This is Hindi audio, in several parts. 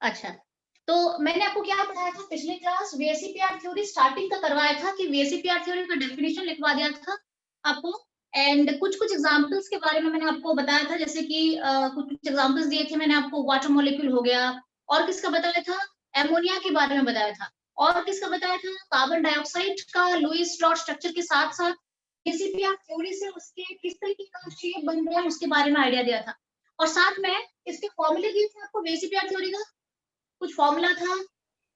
अच्छा, तो मैंने आपको क्या पढ़ाया था पिछली क्लास, वीएसईपीआर थ्योरी स्टार्टिंग का करवाया था कि वीएसईपीआर थ्योरी का डेफिनेशन लिखवा दिया था आपको, एंड कुछ-कुछ एग्जांपल्स के बारे में मैंने आपको बताया था, जैसे कि कुछ एग्जांपल्स दिए थे मैंने आपको, वाटर मॉलिक्यूल हो गया, और किसका बताया था, एमोनिया के बारे में बताया था, और किसका बताया था, कार्बन डाइऑक्साइड का लुईस डॉट स्ट्रक्चर के साथ-साथ वीएसईपीआर थ्योरी से उसके किस तरीके का शेप बन रहा है उसके बारे में आइडिया दिया था, और साथ में इसके फॉर्मूले दिए थे आपको वीएसईपीआर थ्योरी का, कुछ फॉर्मूला था,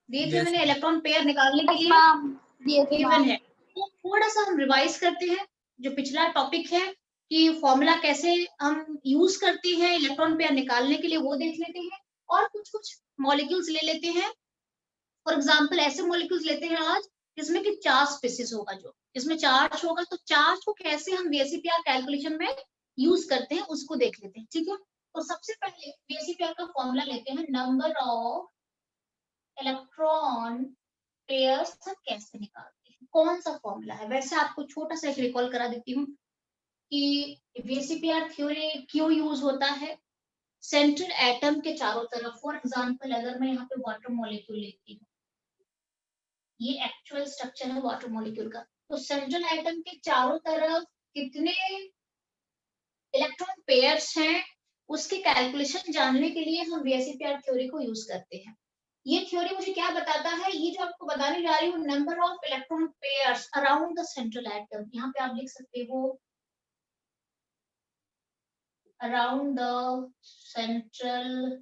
दिए थे Yes, मैंने इलेक्ट्रॉन पेयर निकालने के लिए, मैम दिए थे गिवन मैम। है। तो थोड़ा सा हम रिवाइज करते हैं जो पिछला टॉपिक है कि फॉर्मूला कैसे हम यूज करते हैं इलेक्ट्रॉन पेयर निकालने के लिए, वो देख लेते हैं, और कुछ-कुछ मॉलिक्यूल्स ले लेते हैं। फॉर एग्जांपल ऐसे मॉलिक्यूल्स लेते हैं आज जिसमें कि चार्ज स्पीशीज होगा, जो जिसमें चार्ज होगा, तो चार्ज को कैसे हम वीएसईपीआर कैलकुलेशन में यूज करते हैं उसको देख लेते हैं, ठीक है। तो सबसे पहले वीएसईपीआर का फॉर्मूला लेते हैं, नंबर ऑफ इलेक्ट्रॉन पेयर्स हम कैसे निकालते हैं, कौन सा फॉर्मूला है। वैसे आपको छोटा सा एक रिकॉल करा देती हूँ कि वीएसईपीआर थ्योरी क्यों यूज होता है, सेंट्रल एटम के चारों तरफ। फॉर एग्जांपल अगर मैं यहाँ पे वाटर मॉलिक्यूल लेती हूँ, ये एक्चुअल स्ट्रक्चर है वाटर मॉलिक्यूल का, तो सेंट्रल एटम के चारों तरफ कितने इलेक्ट्रॉन पेयर्स हैं उसके कैलकुलेशन जानने के लिए हम वीएसईपीआर थ्योरी को यूज करते हैं। ये थ्योरी मुझे क्या बताता है, ये जो आपको बताने जा रही हूँ, number of electron pairs around the central atom, यहाँ पे आप लिख सकते हो अराउंड द सेंट्रल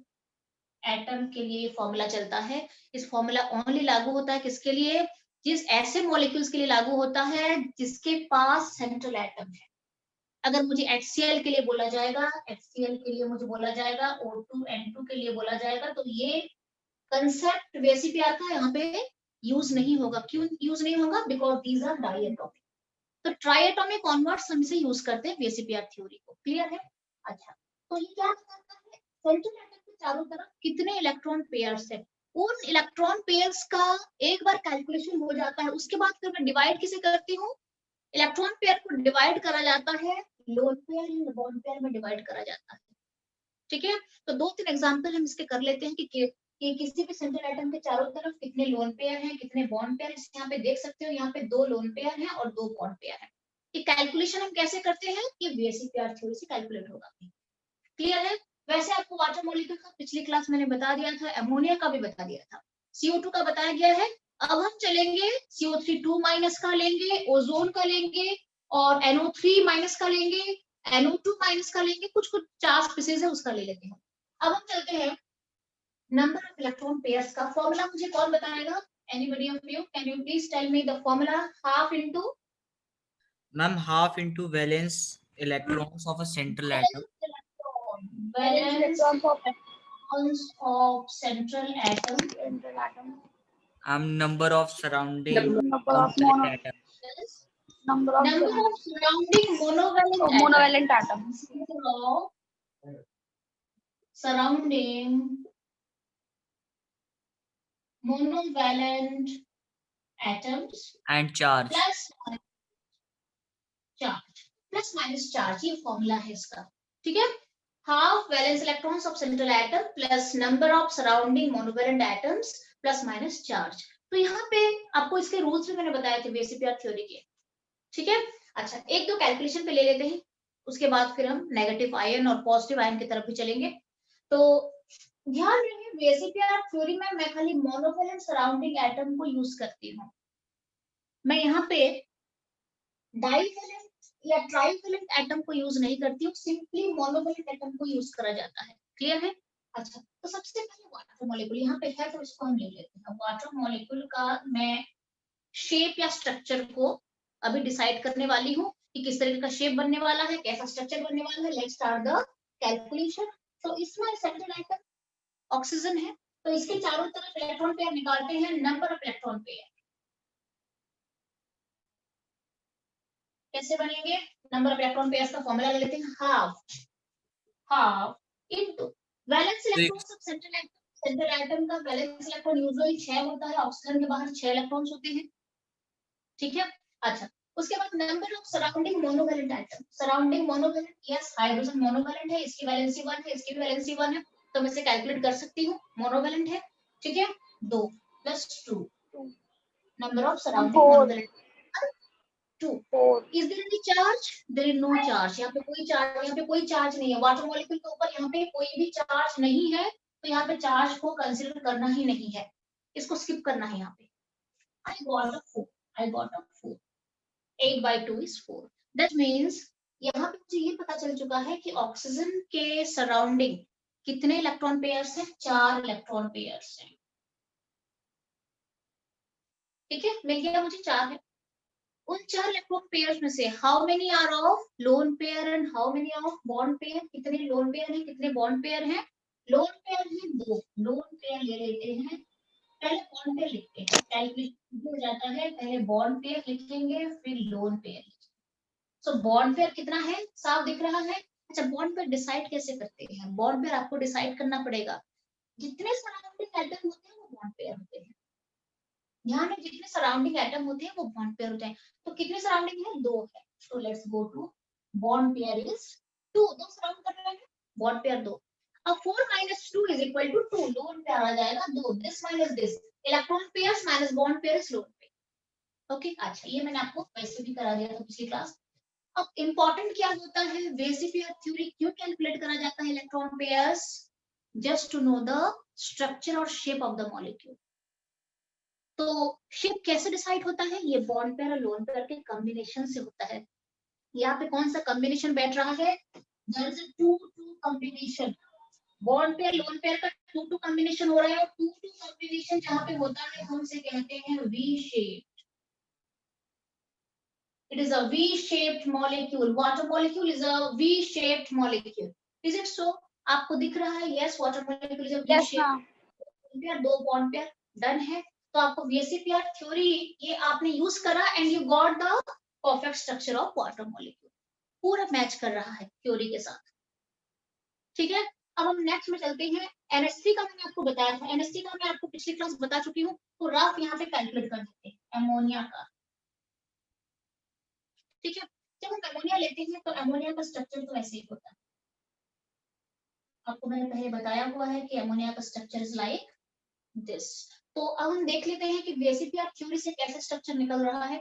एटम के लिए फॉर्मूला चलता है। इस फॉर्मूला ओनली लागू होता है किसके लिए, जिस ऐसे मॉलिक्यूल्स के लिए लागू होता है जिसके पास सेंट्रल एटम है। अगर मुझे HCl के लिए बोला जाएगा, HCl के लिए मुझे बोला जाएगा, O2N2 के लिए बोला जाएगा, तो ये कंसेप्ट वीएसईपीआर का यहाँ पे यूज नहीं होगा। क्यों यूज नहीं होगा, बिकॉज दीज आर डाइएटॉमिक। तो ट्राइएटॉमिक कॉन्वर्ट्स हम इसे यूज करते हैं वीएसईपीआर थ्योरी को, क्लियर है। अच्छा, तो ये क्या बताता है, सेंट्रल एटम के चारों तरफ कितने इलेक्ट्रॉन पेयर्स है, उन इलेक्ट्रॉन पेयर्स का एक बार कैलकुलेशन हो जाता है, उसके बाद फिर मैं डिवाइड किसे करती हूँ, इलेक्ट्रॉन पेयर को डिवाइड करा जाता है, loan pair and bond pair में डिवाइड करा जाता है, ठीक है। तो 2-3 एग्जांपल हम इसके कर लेते हैं कि किसी भी सेंट्रल एटम के चारों तरफ कितने लोन पेयर हैं, कितने बॉन्ड पेयर हैं। यहाँ पे देख सकते हो, यहाँ पे 2 लोन पेयर हैं और 2 बॉन्ड पेयर हैं। ये कैलकुलेशन हम कैसे करते हैं, ये वीएसईपीआर थ्योरी से कैलकुलेट होगा, क्लियर है। वैसे आपको वाटर मॉलिक्यूल का पिछली क्लास मैंने बता दिया था, अमोनिया का भी बता दिया था, CO2 का बताया गया है। अब हम चलेंगे CO3 2 माइनस का लेंगे, ओजोन का लेंगे, और NO3 माइनस का लेंगे, NO2 माइनस का लेंगे, कुछ कुछ 4 स्पीशीज है उसका ले लेते हैं। अब हम चलते हैं नंबर ऑफ इलेक्ट्रॉन पेयर्स का फॉर्मूला, मुझे कौन बताएगा, anybody of you, can you please tell me the formula, half into ma'am, half into valence electrons of a central atom. valence electron of central atom atom, Number of surrounding number of monovalent atoms. is number number of surrounding monovalent monovalent atom, number of surrounding monovalent atoms And charge. Plus minus charge, ये फॉर्मूला है इसका, ठीक है। Half valence electrons of central atom plus number of surrounding monovalent atoms plus minus charge. तो यहाँ पे आपको इसके रूल्स भी मैंने बताए थे वीएसईपीआर थ्योरी के, ठीक है। अच्छा, एक दो कैलकुलेशन पे ले लेते हैं, उसके बाद फिर हम नेगेटिव आयन और पॉजिटिव आयन की तरफ भी चलेंगे। तो ध्यान रखिए, वीएसईपीआर थ्योरी में मैं खाली मोनोवेलेंट सराउंडिंग एटम को यूज करती हूँ। मैं यहाँ पे डाइवेलेंट या ट्राइवेलेंट एटम को यूज नहीं करती हूँ, सिंपली मोनोवेलेंट एटम को यूज करा जाता है, क्लियर है। अच्छा, तो सबसे पहले वाटर मॉलिक्यूल यहाँ पे है, तो इसको हम ले लेते हैं। वाटर मॉलिक्यूल का मैं शेप या स्ट्रक्चर को अभी डिसाइड करने वाली हूँ कि किस तरह का शेप बनने वाला है, कैसा स्ट्रक्चर बनने वाला है। Let's start the calculation. तो इसमें सेंट्रल एटम ऑक्सीजन है, तो इसके चारों तरफ इलेक्ट्रॉन पेयर निकालते हैं, नंबर ऑफ इलेक्ट्रॉन पेयर कैसे बनेंगे, नंबर ऑफ इलेक्ट्रॉन पेयर्स का फॉर्मूला ले लेते हैं, half into valence electrons of central atom. Central atom का वैलेंस इलेक्ट्रॉन यूजुअली 6 होता है, ऑक्सीजन के बाहर 6 इलेक्ट्रॉन्स होते हैं, ठीक है। अच्छा, उसके बाद number of surrounding monovalent atom. Surrounding monovalent, yes hydrogen monovalent है, इसकी वैलेंसी 1 है, इसकी भी वैलेंसी 1 है। तो मैं इसे कैलकुलेट कर सकती हूँ, मोनोवेलेंट है, ठीक है, 2 + 2 number of surrounding Four. Monovalent 2. 4. Is there any charge? There is no charge. यहाँ पे कोई चार्ज, यहाँ पे कोई चार्ज नहीं है, वाटर मॉलिक्यूल के ऊपर यहाँ पे कोई भी चार्ज नहीं है, तो यहाँ पे चार्ज को कंसीडर करना ही नहीं है, इसको स्किप करना है यहाँ पे। I got a 4. I got a 4. 8/2 is 4. That means यहाँ पे मुझे ये पता चल चुका है कि ऑक्सीजन के सराउंडिंग कितने इलेक्ट्रॉन पेयर्स हैं? 4 इलेक्ट्रॉन पेयर्स हैं, ठीक है, मिल गया मुझे 4 है। उन 4 इलेक्ट्रॉन पेयर्स में से how many are of lone pair and how many of bond pair? कितने लोन पेयर हैं, कितने बॉन्ड पेयर हैं? लोन पेयर है 2, लोन पेयर ले लेते हैं, पहले बॉन्ड पेयर लिखते हैं, कैलकुलेट हो जाता है, पहले बॉन्ड पेयर लिखेंगे फिर lone pair. So bond pair कितना है, साफ दिख रहा है। अच्छा, बॉन्ड पेयर डिसाइड कैसे करते हैं? बॉन्ड पेयर आपको डिसाइड करना पड़ेगा, जितने सराउंडिंग एटम होते हैं वो बॉन्ड पेयर होते हैं, ध्यान में, जितने सराउंडिंग एटम होते हैं वो बॉन्ड पेयर होते हैं। तो कितने सराउंडिंग है? 2 है, तो let's go to bond pair is 2, 2 surround कर रहे हैं, बॉन्ड पेयर 2। अब 4 - 2 = 2, लोन पेयर आ जाएगा 2, this minus this, electron pairs minus bond pair is lone pair. Okay, अच्छा, ये मैंने आपको वैसे भी करा दिया था पिछली क्लास। अब इंपॉर्टेंट क्या होता है, वेसी पेयर थ्योरी क्यों कैलकुलेट करा जाता है electron pairs? Just to know the structure और शेप ऑफ द मॉलिक्यूल। तो शेप कैसे डिसाइड होता है? ये बॉन्ड पेयर और लोन पेयर के कॉम्बिनेशन से होता है। यहाँ पे कौन सा कॉम्बिनेशन बैठ रहा है? There is a 2-2 combination, bond pair lone pair का 2-2 कॉम्बिनेशन हो रहा है, और 2-2 कॉम्बिनेशन जहाँ पे होता है हम उसे कहते हैं V shape. It is a V-shaped molecule. Water molecule is a V-shaped molecule. Is it so? आपको दिख रहा है? Yes, water molecule is a Yes, V-shaped. ma'am. Pair 2 bond pair done है। तो आपको VSEPR थ्योरी ये आपने यूज करा and you got the perfect structure of water molecule, पूरा मैच कर रहा है थ्योरी के साथ, ठीक है। अब हम नेक्स्ट में चलते हैं। NH3 का मैंने आपको बताया था, NH3 का मैं आपको पिछली क्लास बता चुकी हूँ, तो रफ यहाँ पे कैलकुलेट कर देते हैं अमोनिया का, ठीक है। जब हम अमोनिया लेते हैं तो अमोनिया का स्ट्रक्चर तो ऐसे ही होता है, आपको मैंने पहले बताया हुआ है कि अमोनिया का स्ट्रक्चर इज लाइक दिस। तो अब हम देख लेते हैं कि VSEPR थ्योरी से कैसे स्ट्रक्चर निकल रहा है।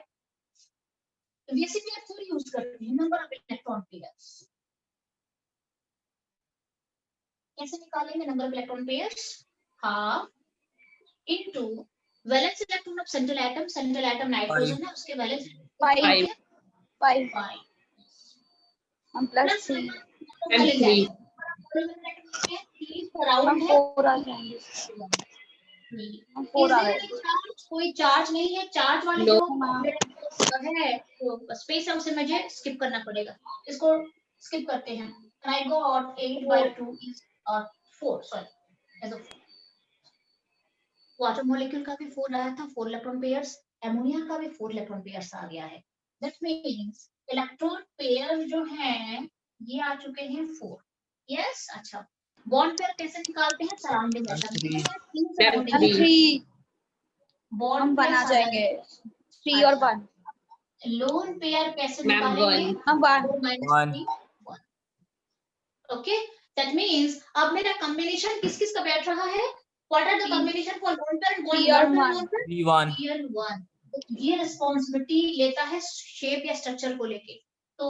VSEPR थ्योरी यूज करते हैं नंबर ऑफ इलेक्ट्रॉन पेयर्स। कैसे निकालेंगे number of electron pairs? Half into valence electron of central atom, central atom nitrogen है, उसके valence 5. 5. 5 Ma'am, plus 3. and 3. Ma'am, 4 आ जाएंगे. Ma'am, 4 आ गए. कोई चार्ज नहीं है, चार्ज वाले No. जो है तो स्पेस है उसे मुझे स्किप करना पड़ेगा, इसको स्किप करते हैं। I go out 8/2 is 4, sorry, as a 4। Water molecule का भी 4 आया था, 4 इलेक्ट्रॉन पेयर्स, अमोनिया का भी 4 इलेक्ट्रॉन पेयर्स आ गया है। दैट मींस इलेक्ट्रॉन पेयर जो हैं ये आ चुके हैं 4। यस, अच्छा, बॉन्ड पेयर कैसे निकालते हैं? Surrounding atom, 3. बॉन्ड हम बना जाएंगे 3 और 1. लोन पेयर कैसे Ma'am, निकालेंगे? 1. हम 1. 4 - 3 1। ओके, दैट मींस अब मेरा कॉम्बिनेशन किस किस का बैठ रहा है? What are the combination for lone pair and Three और बॉन्ड पेयर? V1 3 और 1। ये रिस्पांसिबिलिटी लेता है शेप या स्ट्रक्चर को लेके। तो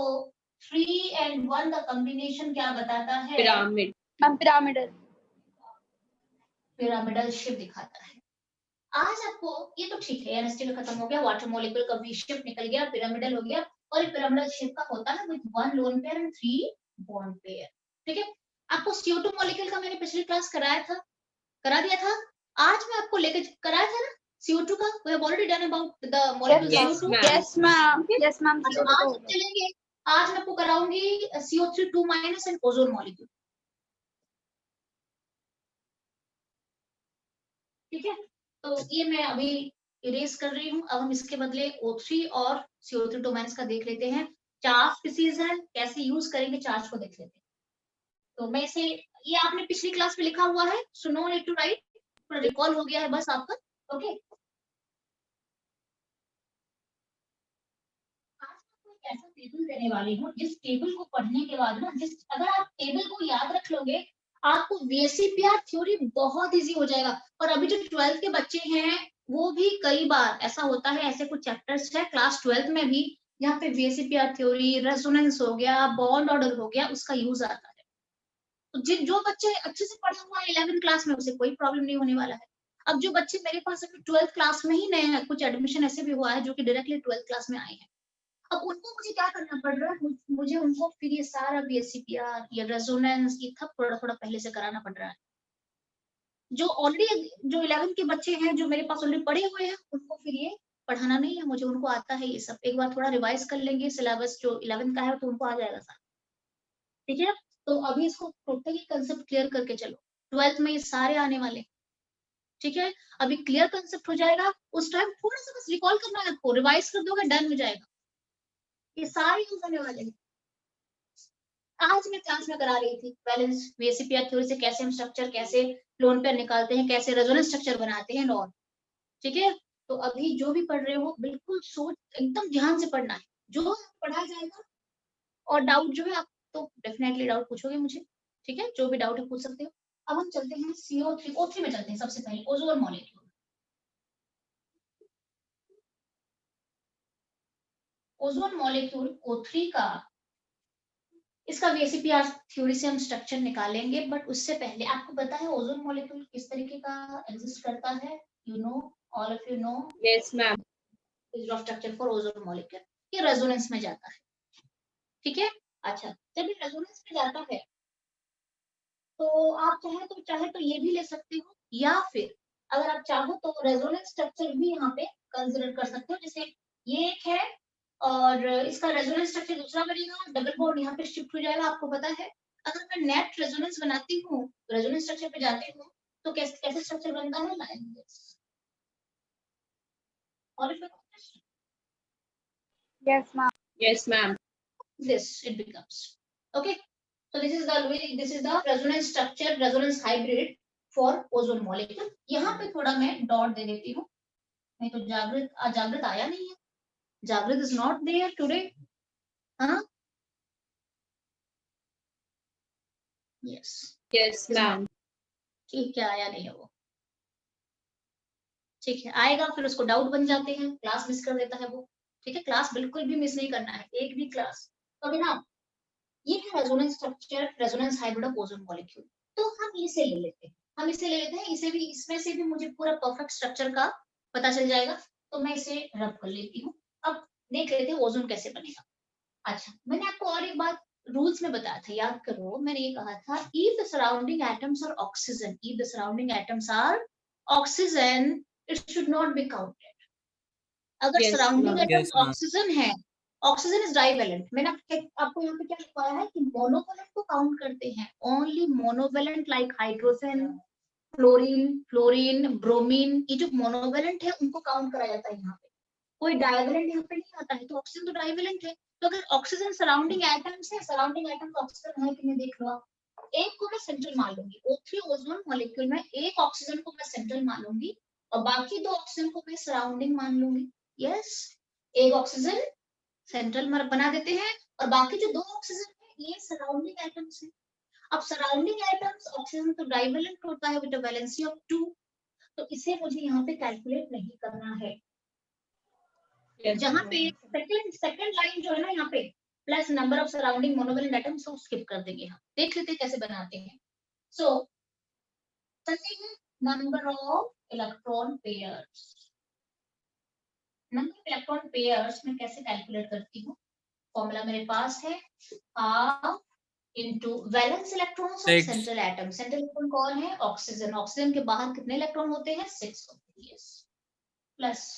3 and 1 का कॉम्बिनेशन क्या बताता है? Pyramid. Ma'am, pyramidal. Pyramidal shape दिखाता है। आज आपको ये तो ठीक है, NH3 का खत्म हो गया, वाटर मॉलिक्यूल का V शेप निकल गया, पिरामिडल हो गया, और ये पिरामिडल शेप का होता है with 1 loan pair and 3 bond pair, ठीक है। आपको CO2 मॉलिक्यूल का मैंने पिछली क्लास कराया था, करा दिया था। आज मैं आपको लेके कराया था ना CO2 का, we have already done about the molecule Yes, CO2। ma'am. Yes, ma'am. Yes, ma'am. तो आज चलेंगे, आज मैं आपको कराऊंगी CO3 2- एंड ओजोन मॉलिक्यूल, ठीक है। तो ये मैं अभी इरेज कर रही हूँ। अब हम इसके बदले O3 और CO3 2- का देख लेते हैं। चार्ज स्पीसीज है, कैसे यूज करेंगे चार्ज को देख लेते हैं। तो मैं इसे, ये आपने पिछली क्लास में लिखा हुआ है, so no need to write, पूरा रिकॉल हो गया है बस आपका, ओके। ऐसा टेबल देने वाली हूँ जिस टेबल को पढ़ने के बाद ना, जिस अगर आप टेबल को याद रख लोगे, आपको VSEPR थ्योरी बहुत इजी हो जाएगा। और अभी जो 12th के बच्चे हैं वो भी कई बार ऐसा होता है, ऐसे कुछ चैप्टर्स है क्लास 12th में भी यहाँ पे VSEPR थ्योरी, रेजोनेंस हो गया, बॉन्ड ऑर्डर हो गया, उसका यूज आता है। तो जो बच्चे अच्छे से पढ़ा हुआ है 11th क्लास में, उसे कोई प्रॉब्लम नहीं होने वाला है। अब जो बच्चे मेरे पास अभी 12th क्लास में ही नए हैं, कुछ एडमिशन ऐसे भी हुआ है जो कि डायरेक्टली 12th क्लास में आए हैं, अब उनको मुझे क्या करना पड़ रहा है, मुझे उनको फिर ये सारा VSEPR या रेजोनेंस ये सब थोड़ा थोड़ा पहले से कराना पड़ रहा है। जो ऑलरेडी जो 11th के बच्चे हैं जो मेरे पास ऑलरेडी पढ़े हुए हैं, उनको फिर ये पढ़ाना नहीं है, मुझे उनको आता है ये सब। एक बार थोड़ा रिवाइज कर लेंगे सिलेबस जो 11th का है तो उनको आ जाएगा सारा, ठीक है। तो अभी इसको टोटली कंसेप्ट क्लियर करके चलो, 12th में ये सारे आने वाले, ठीक है। अभी क्लियर कंसेप्ट हो जाएगा, उस टाइम थोड़ा सा बस रिकॉल करना है आपको, रिवाइज कर दोगे डन हो जाएगा, ये सारे यूज होने वाले हैं। आज मैं क्लास में करा रही थी बैलेंस VSEPR थ्योरी से कैसे हम स्ट्रक्चर, कैसे लोन पेयर निकालते हैं, कैसे रेजोनेंस स्ट्रक्चर बनाते हैं और, ठीक है। तो अभी जो भी पढ़ रहे हो बिल्कुल सोच एकदम ध्यान से पढ़ना है, जो पढ़ाया जाएगा। और डाउट जो है आप तो डेफिनेटली डाउट पूछोगे मुझे, ठीक है, जो भी डाउट है पूछ सकते हो। अब हम चलते हैं CO3 O3 में चलते हैं। सबसे पहले ozone molecule, ozone molecule O3 का, इसका VSEPR थ्योरी से हम स्ट्रक्चर निकालेंगे, बट उससे पहले आपको पता है ओजोन मॉलिक्यूल किस तरीके का एग्जिस्ट करता है? You know, all of you know. Yes ma'am. Structure for ozone molecule, ये रेजोनेंस में जाता है, ठीक है। अच्छा, जब ये रेजोनेंस में जाता है तो आप चाहे तो ये भी ले सकते हो, या फिर अगर आप चाहो तो रेजोनेंस स्ट्रक्चर भी यहाँ पे कंसिडर कर सकते हो। जैसे ये एक है और इसका रेजोनेंस स्ट्रक्चर दूसरा बनेगा, डबल बॉन्ड यहाँ पे शिफ्ट हो जाएगा। आपको पता है अगर मैं नेट रेजोनेंस बनाती हूँ, रेजोनेंस स्ट्रक्चर पे जाती हूँ, तो कैसे स्ट्रक्चर बनता है, लाइक दिस। और yes ma'am. Yes ma'am. this it becomes, okay. So this is the resonance structure, resonance hybrid for ozone molecule. यहाँ पे थोड़ा मैं डॉट दे देती हूँ, नहीं तो जागृत आया नहीं है, जागृत is not there today, हाँ। yes yes ma'am. ठीक है, आया नहीं है वो, ठीक है, आएगा फिर उसको डाउट बन जाते हैं, क्लास मिस कर देता है वो, ठीक है। क्लास बिल्कुल भी मिस नहीं करना है, एक भी क्लास। तो अभी ना ये है resonance structure, resonance hybrid of ozone molecule. तो हम इसे ले लेते हैं, इसे भी, इसमें से भी मुझे पूरा परफेक्ट स्ट्रक्चर का पता चल जाएगा, तो मैं इसे रब कर लेती हूँ। अब देख लेते हैं ओजोन कैसे बनेगा। अच्छा, मैंने आपको और एक बात रूल्स में बताया था, याद करो, मैंने ये कहा था if the surrounding atoms are oxygen, if the surrounding atoms are oxygen, it should not be counted. अगर Yes, surrounding ma'am. Atom Yes, ma'am. Oxygen है, ऑक्सीजन इज डाइवेलेंट, मैंने आपको यहाँ पे क्या लिखवाया है कि मोनोवेलेंट को काउंट करते हैं, only monovalent like hydrogen, fluorine, bromine, ये जो मोनोवेलेंट है उनको काउंट करा जाता है यहाँ पे। कोई डाइवेलेंट यहाँ पे नहीं आता है, तो ऑक्सीजन तो डाइवेलेंट है। तो अगर ऑक्सीजन सराउंडिंग एटम्स है, सराउंडिंग एटम्स ऑक्सीजन है कि नहीं देख लो आप। एक को मैं सेंट्रल मान लूंगी, O3 ओजोन मॉलिक्यूल में एक ऑक्सीजन को मैं सेंट्रल मान लूंगी और बाकी दो ऑक्सीजन को मैं सराउंडिंग मान लूंगी। यस, एक ऑक्सीजन सेंट्रल बना देते हैं और बाकी जो दो ऑक्सीजन है ये सराउंडिंग एटम्स है। अब सराउंडिंग एटम्स ऑक्सीजन तो डाइवेलेंट होता है विद अ वैलेंसी ऑफ 2, तो इसे मुझे यहाँ पे कैलकुलेट नहीं करना है। Yes, जहाँ पे ma'am. सेकंड लाइन जो है ना यहाँ पे plus number of surrounding monovalent atoms, को स्किप कर देंगे हम, देख लेते हैं कैसे बनाते हैं। So number of electron pairs, number of electron pairs मैं कैसे कैलकुलेट करती हूँ, फॉर्मूला मेरे पास है half into valence electrons of 6. Central atom. Central atom कौन है, ऑक्सीजन, ऑक्सीजन के बाहर कितने इलेक्ट्रॉन होते हैं, 6 होते हैं, plus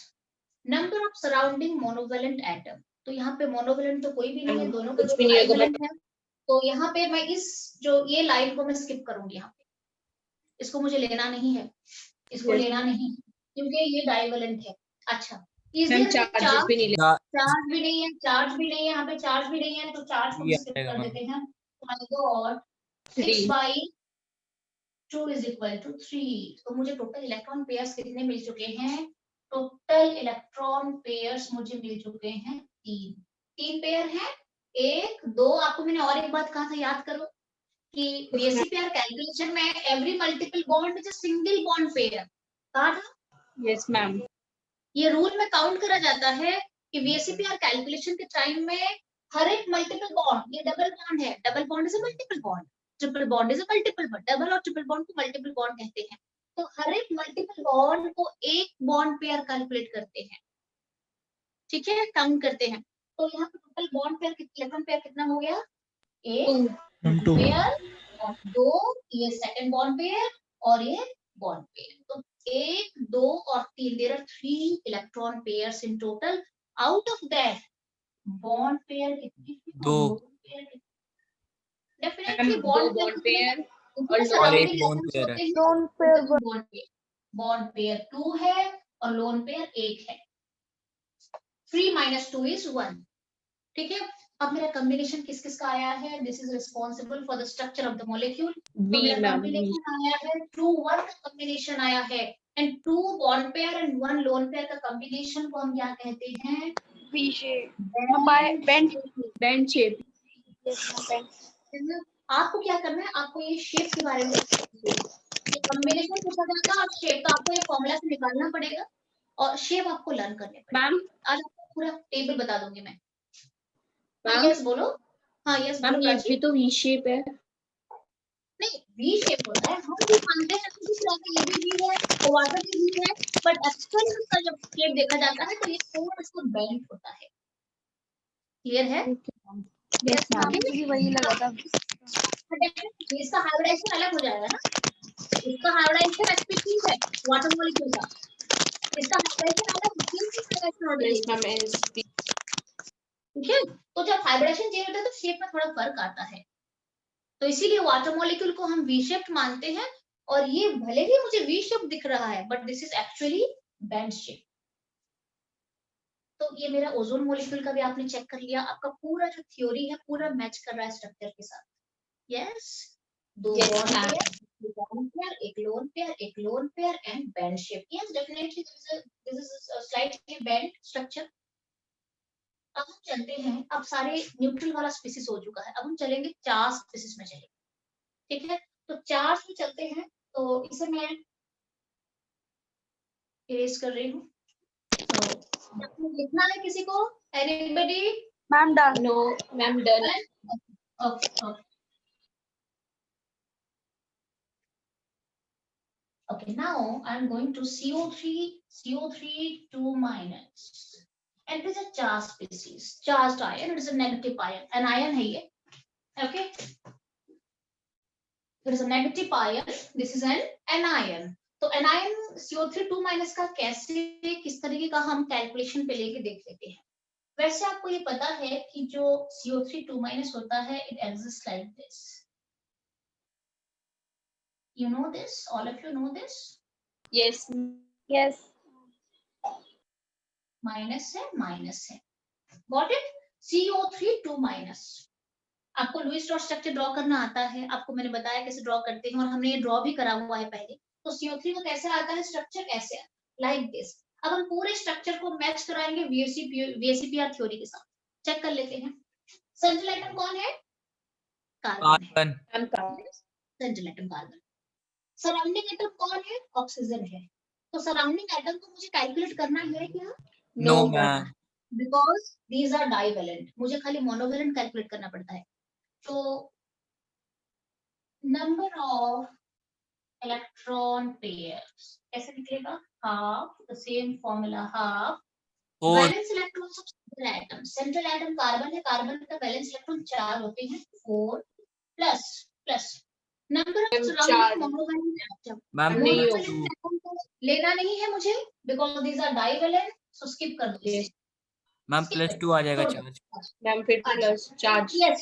number of surrounding monovalent atom. तो यहाँ पे मोनोवेलेंट तो कोई भी नहीं है, दोनों के कुछ दो भी नहीं होगा डाइवेलेंट है, तो यहाँ पे मैं इस जो ये लाइन को मैं स्किप करूंगी, यहाँ पे इसको मुझे लेना नहीं है, इसको Yes. लेना नहीं क्योंकि ये डाइवेलेंट है। अच्छा, मैम चार्जेस भी नहीं ले। चार्ज भी नहीं है, चार्ज भी नहीं है, यहाँ पे चार्ज भी नहीं है, तो चार्ज को स्किप कर देते हैं। और 6 by 2 is equal to 3, तो मुझे टोटल इलेक्ट्रॉन पेयर्स कितने मिल चुके हैं, टोटल इलेक्ट्रॉन पेयर्स मुझे मिल चुके हैं 3 पेयर हैं, 1 2। आपको मैंने और एक बात कहा था, याद करो, कि VSEPR कैलकुलेशन में every multiple bond is a single bond pair. कहा था? Yes ma'am. ये रूल में काउंट करा जाता है कि VSEPR कैलकुलेशन के टाइम में हर एक मल्टीपल बॉन्ड, ये डबल बॉन्ड है, double bond is a multiple bond, triple bond is a multiple bond, double और ट्रिपल बॉन्ड को मल्टीपल बॉन्ड कहते हैं। तो हर एक मल्टीपल बॉन्ड को एक बॉन्ड पेयर कैलकुलेट करते हैं, ठीक है, काउंट करते हैं। तो यहाँ पे total bond pair, electron pair कितना हो गया? एक पेयर और 2, ये सेकंड बॉन्ड पेयर और ये बॉन्ड पेयर। तो 1, 2 और 3, there are 3 electron pairs in total. Out of that bond pair कितनी? 2 डेफिनेटली बॉन्ड पेयर और एक लोन पेयर है। बॉन्ड पेयर 2 है और लोन पेयर 1 है। 3 - 2 is 1, ठीक है। अब मेरा कॉम्बिनेशन किस किस का आया है? This is responsible for the structure of the molecule. तो मेरा कॉम्बिनेशन आया है 2-1 का कॉम्बिनेशन आया है, and 2 bond pair and 1 loan pair का कॉम्बिनेशन को हम क्या कहते हैं? V shape, bend shape. आपको क्या करना है? आपको ये शेप के बारे में कॉम्बिनेशन पूछा जाएगा और शेप का आपको ये फॉर्मूला से निकालना पड़ेगा और शेप आपको लर्न करने पड़ेगा। मैम आज आपको पूरा टेबल बता दूंगी मैं। मैम यस बोलो। हाँ यस मैम, बोलो। ये तो वी शेप है। नहीं, वी शेप होता है, हम भी मानते हैं कि ये भी वी है, वाटर भी वी है, बट एक्चुअली उसका जब शेप देखा जाता है तो ये थोड़ा सा बेंड होता है। क्लियर है? यस मैम, मुझे भी वही लगा था। इसका हाइब्रिडाइजेशन अलग हो जाएगा ना, इसका हाइब्रिडाइजेशन एक्टिविटी है वाटर मॉलिक्यूल का, इसका हाइब्रिडाइजेशन अलग है। ठीक है, तो जब हाइब्रिडेशन चेंज होता है तो शेप में थोड़ा फर्क आता है, तो इसीलिए वाटर मॉलिक्यूल को हम वी शेप मानते हैं। और ये भले ही मुझे वी शेप दिख रहा है but this is actually band shape. तो ये मेरा ओजोन मॉलिक्यूल का भी आपने चेक कर लिया, आपका पूरा जो थ्योरी है पूरा मैच कर रहा है स्ट्रक्चर के साथ। यस, 2 बॉन्ड पेयर, एक लोन पेयर, एक lone pair and band shape. Yes definitely this is a slightly band structure. अब हम चलते हैं, अब सारे न्यूट्रल वाला स्पीसीज हो चुका है, अब हम चलेंगे चार्ज स्पीसीज में चलेंगे, ठीक है। तो चार्ज में चलते हैं, तो इसे मैं इरेज कर रही हूँ। तो लिखना है किसी को? Anybody? Ma'am done. No ma'am done. Okay okay okay, now I'm going to CO3 2-, and it is a charged species, charged ion, it is a negative ion, an ion है ये, okay, it is a negative ion, this is an anion। तो anion CO3 2- का कैसे, किस तरीके का हम कैलकुलेशन पे लेके देख लेते हैं। वैसे आपको ये पता है कि जो CO3 2- होता है, it exists like this, you know this, all of you know this? Yes yes. Minus है, गॉट इट। CO3 2-। आपको लुईस डॉट स्ट्रक्चर ड्रॉ करना आता है, आपको मैंने बताया कैसे ड्रॉ करते हैं और हमने ये ड्रॉ भी करा हुआ है पहले। तो CO3 का कैसे आता है स्ट्रक्चर, ऐसे लाइक दिस। अब हम पूरे स्ट्रक्चर को मैच कराएंगे VSEPR थ्योरी के साथ, चेक कर लेते हैं। सेंट्रल एटम कौन है? Carbon. Central atom carbon. Surrounding atom कौन है? ऑक्सीजन है। तो सराउंडिंग एटम को मुझे कैलकुलेट करना है क्या? No ma'am, because these are divalent, मुझे खाली मोनोवेलेंट कैलकुलेट करना पड़ता है। तो नंबर ऑफ इलेक्ट्रॉन पेयर्स कैसे निकलेगा? Half, the same formula, half valence electrons of central atom. Central atom carbon है, कार्बन का वैलेंस इलेक्ट्रॉन 4 होते हैं, 4 plus plus number of surrounding monovalent atom. Monovalent atom को लेना नहीं है मुझे because these are divalent, so skip कर दो। मैम +2 आ जाएगा चार्ज। मैम फिर plus charge. Yes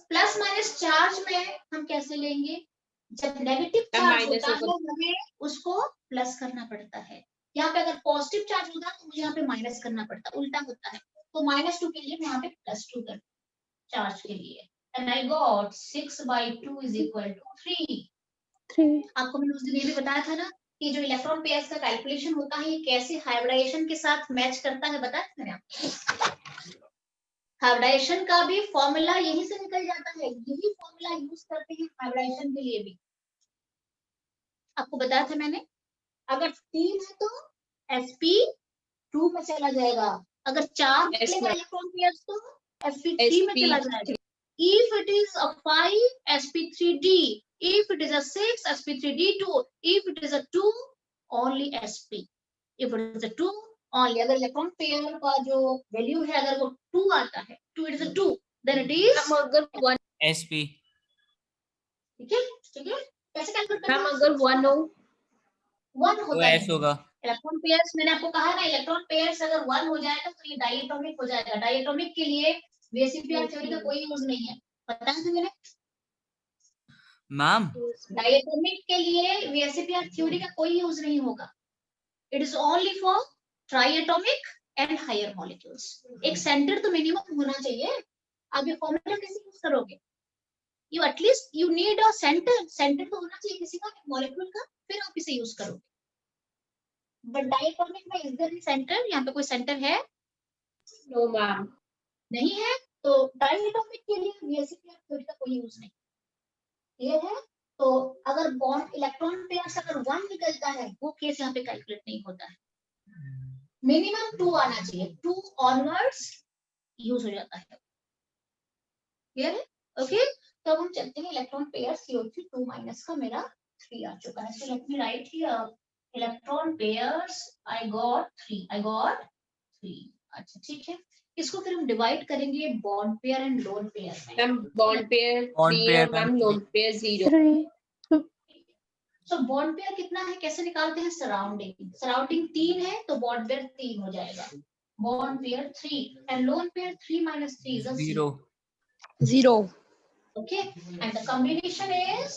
plus minus charge में हम कैसे लेंगे? जब नेगेटिव चार्ज होता है हमें उसको प्लस करना पड़ता है। यहाँ पे अगर पॉजिटिव चार्ज होता तो मुझे यहाँ पे माइनस करना पड़ता, उल्टा होता है। तो -2 के लिए मैं यहाँ पे +2 कर चार्ज के लिए, एंड आई गॉट 6/2 = 3। आपको मैंने उस दिन ये भी बताया था ना कि जो इलेक्ट्रॉन पेयर्स का कैलकुलेशन होता है ये कैसे हाइब्रिडाइजेशन के साथ मैच करता है, बताया था मैंने आपको। हाइब्रिडाइजेशन का भी फॉर्मूला यही से निकल जाता है, यही फॉर्मूला यूज करते हैं हाइब्रिडाइजेशन के लिए भी। आपको बताया था मैंने, अगर 3 है तो sp2 में चला जाएगा, अगर 4 निकलेगा इलेक्ट्रॉन पेयर्स तो sp3 में चला जाएगा। If it is a 5 sp3d, if it is a 6 sp3d2, if it is a 2 only sp, if it is a 2 only, अगर इलेक्ट्रॉन पेयर का जो वैल्यू है अगर वो 2 आता है, 2 it is a 2, then it is अगर 1 sp। ठीक है, ठीक है, कैसे कैलकुलेट करना है? अगर 1 हो 1 तो होता है s होगा। इलेक्ट्रॉन पेयर्स, मैंने आपको कहा ना इलेक्ट्रॉन पेयर्स अगर 1 हो जाएगा तो ये डायटोमिक हो जाएगा। डायटोमिक के लिए VSEPR थ्योरी का कोई यूज नहीं है, पता है मैंने मैम डायटोमिक के लिए VSEPR थ्योरी का कोई यूज नहीं होगा। It is only for triatomic and higher molecules. एक सेंटर तो मिनिमम होना चाहिए। आप ये फॉर्मूला कैसे यूज करोगे? You at least you need a center, center तो होना चाहिए किसी का मॉलिक्यूल का, फिर आप इसे यूज करोगे। बट डायटोमिक में इज देयर सेंटर? यहाँ पे कोई सेंटर है? नो मैम, नहीं है, तो डायटोमिक के लिए VSEPR थ्योरी का कोई यूज नहीं। क्लियर है? तो अगर बॉन्ड इलेक्ट्रॉन पेयर्स अगर 1 निकलता है वो केस यहाँ पे कैलकुलेट नहीं होता है। मिनिमम 2 आना चाहिए, 2 ऑनवर्ड्स यूज हो जाता है। क्लियर है? ओके, तो अब हम चलते हैं इलेक्ट्रॉन पेयर्स CO3 2 माइनस का मेरा 3 आ चुका है। So let me right here electron pairs I got 3। अच्छा ठीक है, इसको फिर हम डिवाइड करेंगे bond pair and lone pair में। मैम बॉन्ड पेयर 3 और ma'am lone pair 0। So bond pair कितना है, कैसे निकालते हैं? सराउंडिंग, सराउंडिंग 3 है तो बॉन्ड पेयर 3 हो जाएगा। Bond pair 3 and lone pair 3 minus 3 is a 0. Okay, and the combination is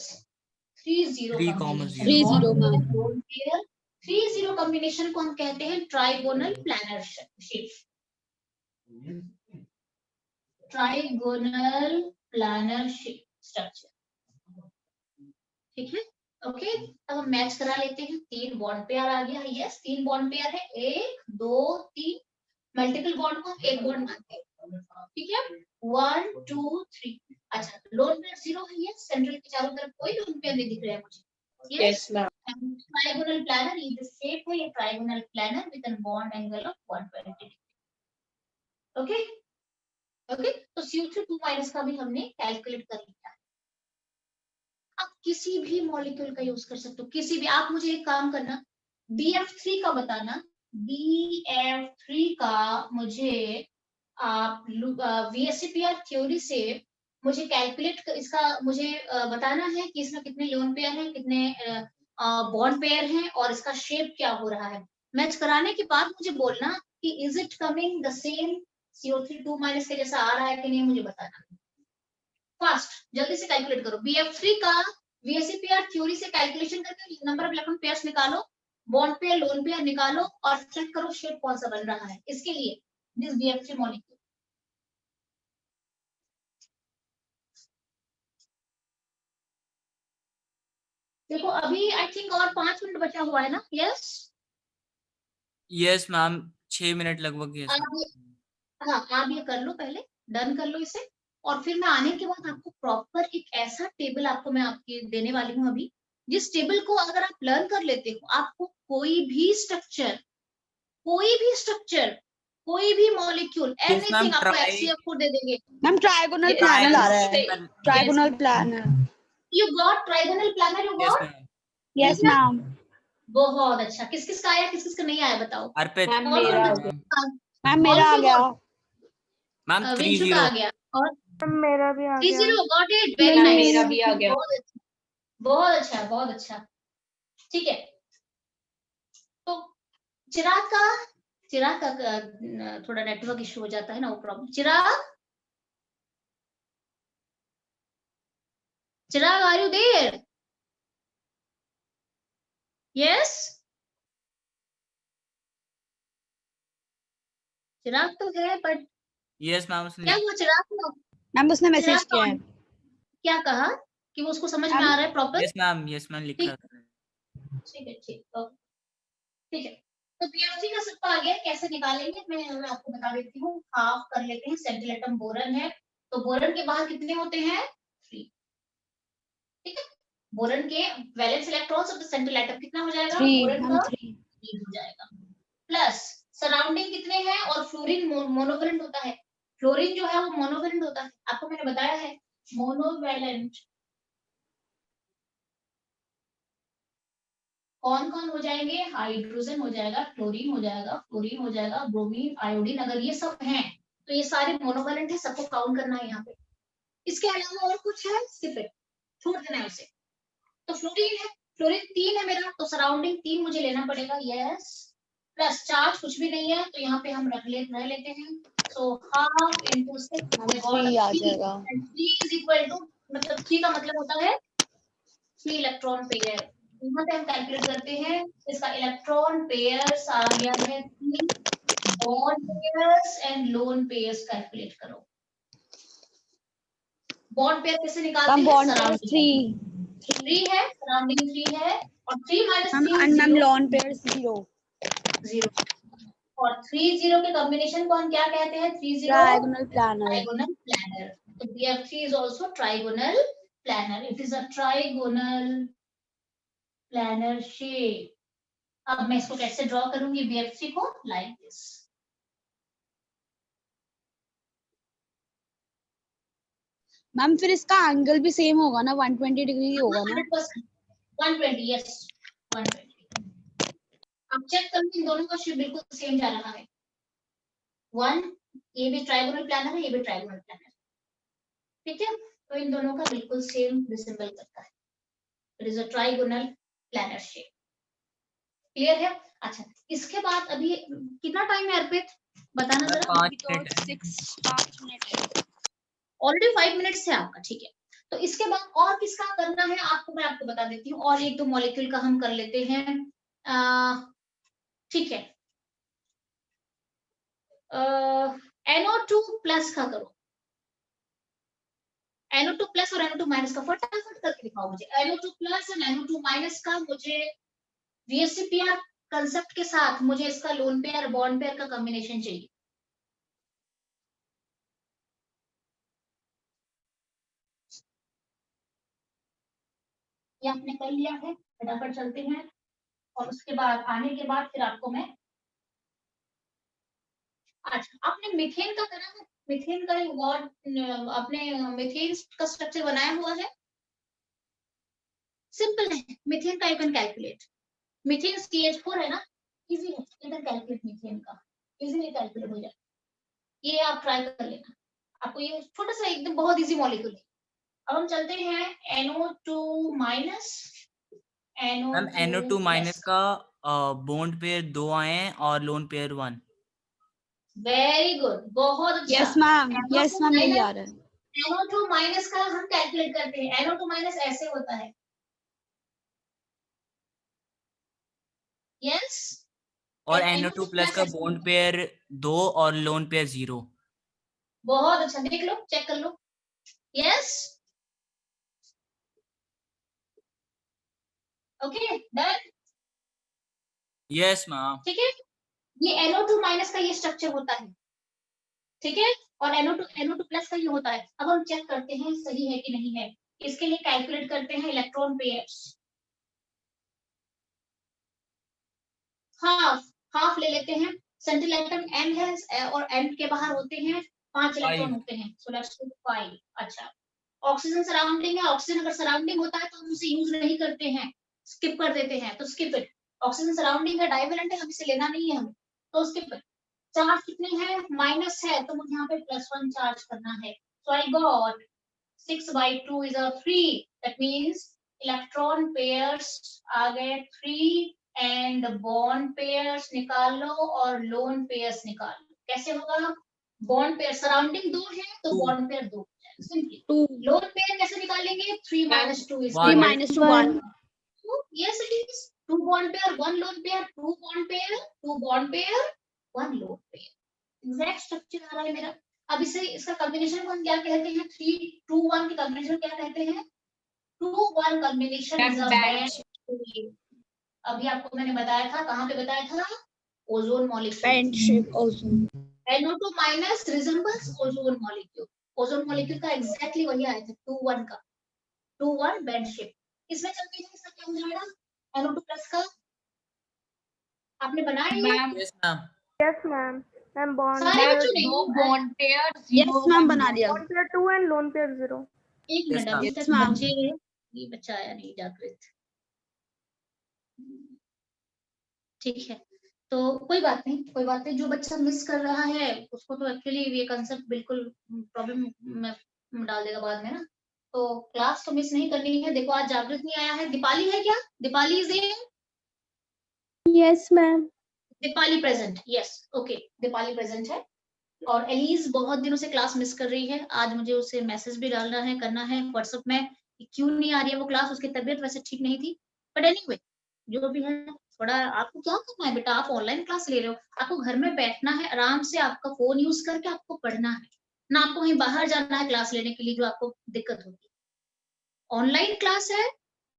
3-0 3, combination. 3-0 ma'am. Lone pair 3-0 combination को हम कहते हैं trigonal planner shape. Trigonal planner shape structure. ठीक है, ओके। अब हम मैच करा लेते हैं। 3 बॉन्ड पेयर आ गया। यस, 3 बॉन्ड पेयर है, 1 2 3। मल्टीपल बॉन्ड को हम एक बॉन्ड मानते हैं। ठीक है, 1 2 3। अच्छा, लोन पेयर 0 है। ये सेंट्रल के चारों तरफ कोई लोन पेयर नहीं दिख रहा है मुझे। Yes ma'am. ट्राइगोनल प्लानर, ये जो शेप है ये trigonal planar with an bond angle of 120। Okay okay, तो CO3 2 माइनस का भी हमने कैलकुलेट कर लिया। आप किसी भी मॉलिक्यूल का यूज कर सकते हो, किसी भी। आप मुझे एक काम करना, BF3 का बताना। BF3 का मुझे आप VSEPR थ्योरी से मुझे कैलकुलेट इसका मुझे बताना है कि इसमें कितने लोन पेयर हैं, कितने बॉन्ड पेयर हैं और इसका शेप क्या हो रहा है। मैच कराने के बाद मुझे बोलना कि is it coming the same CO3 2 minus के जैसा आ रहा है कि नहीं, मुझे बताना। फास्ट, जल्दी से कैलकुलेट करो। BF3 का VSEPR थ्योरी से कैलकुलेशन करके नंबर ऑफ इलेक्ट्रॉन पेयर्स निकालो, बॉन्ड पेयर लोन पेयर निकालो और चेक करो शेप कौन सा बन रहा है। इसके लिए दिस BF3 मॉलिक्यूल। देखो अभी आई थिंक और 5 मिनट बचा हुआ है ना। यस यस मैम, 6 मिनट लगभग। यस हाँ, आप ये कर लो, पहले डन कर लो इसे, और फिर मैं आने के बाद आपको प्रॉपर एक ऐसा टेबल आपको मैं आपके देने वाली हूँ अभी, जिस टेबल को अगर आप लर्न कर लेते हो, आपको कोई भी स्ट्रक्चर, कोई भी मॉलिक्यूल, एनीथिंग आपको HCF को दे देंगे। मैम ट्राइगोनल प्लानर आ रहा है, trigonal planner. You got trigonal planner, you got. Yes ma'am. बहुत अच्छा। किस किस का आया, किस किस का नहीं आया बताओ। अर्पित मैम मेरा आ गया। मैम मेरा आ गया। मैम विंशु का आ गया और मेरा भी आ 3-0 got it. Ma'am very nice, मेरा भी आ गया। बहुत अच्छा, बहुत अच्छा। ठीक है, तो चिराग का थोड़ा नेटवर्क इशू हो जाता है ना, वो problem. Chirag are you there? Yes, Chirag तो है बट यस मैम। क्या हुआ चिराग को? मैम उसने मैसेज चिराग किया है। क्या कहा कि वो उसको समझ में आ रहा है प्रॉपर? यस मैम लिखा है। ठीक है, ठीक है। तो BF3 का सिर्फ आ गया, कैसे निकालेंगे मैं आपको बता देती हूँ। हाफ कर लेते हैं, सेंट्रल एटम बोरन है, तो बोरन के बाहर कितने होते हैं 3, ठीक है। बोरन के valence electrons of the central atom कितना हो जाएगा, 3 बोरन मैम का 3 3 हो जाएगा, प्लस सराउंडिंग कितने हैं, और फ्लोरीन मोनोवैलेंट होता है, फ्लोरीन जो है वो मोनोवैलेंट होता है, आपको मैंने बताया है मोनोवैलेंट कौन कौन हो जाएंगे, हाइड्रोजन हो जाएगा, क्लोरीन हो जाएगा, फ्लोरीन हो जाएगा, ब्रोमीन, आयोडीन, अगर ये सब हैं तो ये सारे मोनोवैलेंट है, सबको काउंट करना है यहाँ पे। इसके अलावा और कुछ है स्किप इट, छोड़ देना है उसे। तो फ्लोरीन है, फ्लोरीन 3 है मेरा, तो सराउंडिंग 3 मुझे लेना पड़ेगा, यस, प्लस चार्ज कुछ भी नहीं है तो यहाँ पे हम रह लेते हैं, so half into 6 we got 3 आ 3 जाएगा। एंड 3 इज इक्वल टू, मतलब 3 का मतलब होता है 3 इलेक्ट्रॉन पेयर। यहाँ पे हम कैलकुलेट करते हैं, इसका इलेक्ट्रॉन पेयर्स आ गया है 3, bond pairs and lone pairs calculate करो। बॉन्ड पेयर कैसे निकालते मैम हैं, बॉन्ड पेयर सराउंडिंग 3 3 है, सराउंडिंग 3 है, और 3 minus ma'am 3 and ma'am 0 lone pair 0 0, और 3 0 के कॉम्बिनेशन को हम क्या कहते हैं, 3 0 ट्रायगोनल प्लानर। Trigonal planner. तो BF3 is also trigonal planar, it is a trigonal planar shape। अब मैं इसको कैसे ड्रॉ करूंगी BF3 को, लाइक दिस, मैम फिर इसका एंगल भी सेम होगा ना, 120 डिग्री होगा ना। 100%, 120, यस 120। अब चेक करूंगी इन दोनों का शेप बिल्कुल सेम जा रहा है, 1, ये भी ट्राइगोनल प्लानर है, ये भी ट्राइगोनल प्लानर, ठीक है, तो इन दोनों का बिल्कुल सेम रिसेंबल करता है, it is a trigonal planner shape. Clear है। अच्छा, इसके बाद अभी कितना टाइम है अर्पित, बताना जरा। 5 मिनट है। 5 मिनट है ऑलरेडी 5 मिनट्स है आपका, ठीक है। तो इसके बाद और किसका करना है आपको, मैं आपको बता देती हूँ, और एक दो मॉलिक्यूल का हम कर लेते हैं, ठीक है, NO2 प्लस का करो, NO2 प्लस और NO2 माइनस का फटाफट करके दिखाओ मुझे, NO2 प्लस और NO2 माइनस का मुझे VSCPR कंसेप्ट के साथ मुझे इसका लोन पेयर बॉन्ड पेयर का कॉम्बिनेशन चाहिए। ये आपने कर लिया है, फटाफट चलते हैं, और उसके बाद आने के बाद फिर आपको मैं, अच्छा आपने मीथेन का करा है, मीथेन का व्हाट आपने मीथेन का स्ट्रक्चर बनाया हुआ है, सिंपल है, मीथेन का you can calculate, methane CH4 है ना, इजी है, यू कैन कैलकुलेट मीथेन का, इजीली कैलकुलेट हो जाए, ये आप ट्राई कर लेना, आपको ये छोटा सा एकदम बहुत इजी मॉलिक्यूल है। अब हम चलते हैं NO2 minus, ma'am NO2 NO2 minus plus, का बॉन्ड पेयर 2 आए हैं और लोन पेयर 1। वेरी गुड, बहुत अच्छा। यस मैम यही आ रहा है। NO2 माइनस का हम कैलकुलेट करते हैं, NO2 माइनस ऐसे होता है, यस, और NO2 NO2 प्लस प्लस का ऐसे, बॉन्ड पेयर 2 और लोन पेयर 0। बहुत अच्छा, देख लो, चेक कर लो, yes, okay done, yes ma'am. ठीक है, ये NO2 माइनस का ये स्ट्रक्चर होता है, ठीक है, और NO2 प्लस का ये होता है। अब हम चेक करते हैं सही है कि नहीं है, इसके लिए कैलकुलेट करते हैं इलेक्ट्रॉन पेयर्स, हाफ हाफ ले लेते हैं, सेंट्रल एटम M है और M के बाहर होते हैं 5 इलेक्ट्रॉन 5। होते हैं, सो लेट्स टेक 5। अच्छा, ऑक्सीजन सराउंडिंग है, ऑक्सीजन अगर सराउंडिंग होता है तो हम उसे यूज नहीं करते हैं, स्किप कर देते हैं, तो स्किप इट। ऑक्सीजन सराउंडिंग है, डाइवेलेंट है, हम इसे लेना नहीं है हमें, तो स्किप इट। चार्ज कितने हैं, माइनस है, तो मुझे यहाँ पे +1 चार्ज करना है, so I got 6/2 is a 3, that means electron pairs आ गए 3 एंड बॉन्ड पेयर्स निकाल लो और लोन पेयर्स निकाल लो, कैसे होगा, बॉन्ड पेयर सराउंडिंग 2 है तो 2 bond pair 2 simply, 2 lone pair कैसे निकालेंगे, 3 minus 2 is 3 1। - 1 yes it is 2 bond pair 1 lone pair 2 bond pair 2 bond pair 1 lone pair, exact structure आ रहा है मेरा। अब इसे इसका कॉम्बिनेशन को हम क्या कहते हैं, 3 2 1 की कॉम्बिनेशन क्या कहते हैं, 2 1 कॉम्बिनेशन इज अ बैंड। अभी आपको मैंने बताया था, कहाँ पे बताया था, ozone molecule. Band shape ozone. NO2 minus resembles ozone molecule. Ozone molecule का exactly वही आया था 2-1 का 2-1 band shape. इसमें चलते हैं इसका क्या हो जाएगा NO2 प्लस का आपने बनाया ये ma'am Yes, ma'am. Yes, ma'am. I'm bond सारे pair बच्चों ने दो बॉन्ड पेयर Yes ma'am बना दिया. bond pair 2 and lone pair 0. एक Yes, मिनट अभी ma'am. तक Yes, ma'am. बच्चे ये बच्चा आया नहीं जागृत ठीक है तो कोई बात नहीं जो बच्चा मिस कर रहा है उसको तो एक्चुअली ये कंसेप्ट बिल्कुल प्रॉब्लम में डाल देगा बाद में ना तो क्लास तो मिस नहीं करनी है देखो आज जागृत नहीं आया है दीपाली है क्या Deepali is there Yes, ma'am. Deepali present yes okay Deepali present है और एलीज बहुत दिनों से क्लास मिस कर रही है आज मुझे उसे मैसेज भी डालना है करना है व्हाट्सएप में कि क्यों नहीं आ रही है वो क्लास उसकी तबीयत वैसे ठीक नहीं थी बट एनीवे जो भी है थोड़ा आपको क्या करना है बेटा आप ऑनलाइन क्लास ले रहे हो आपको घर में बैठना है आराम से आपका फोन यूज करके आपको पढ़ना है ना आपको कहीं बाहर जाना है क्लास लेने के लिए जो आपको दिक्कत होगी ऑनलाइन क्लास है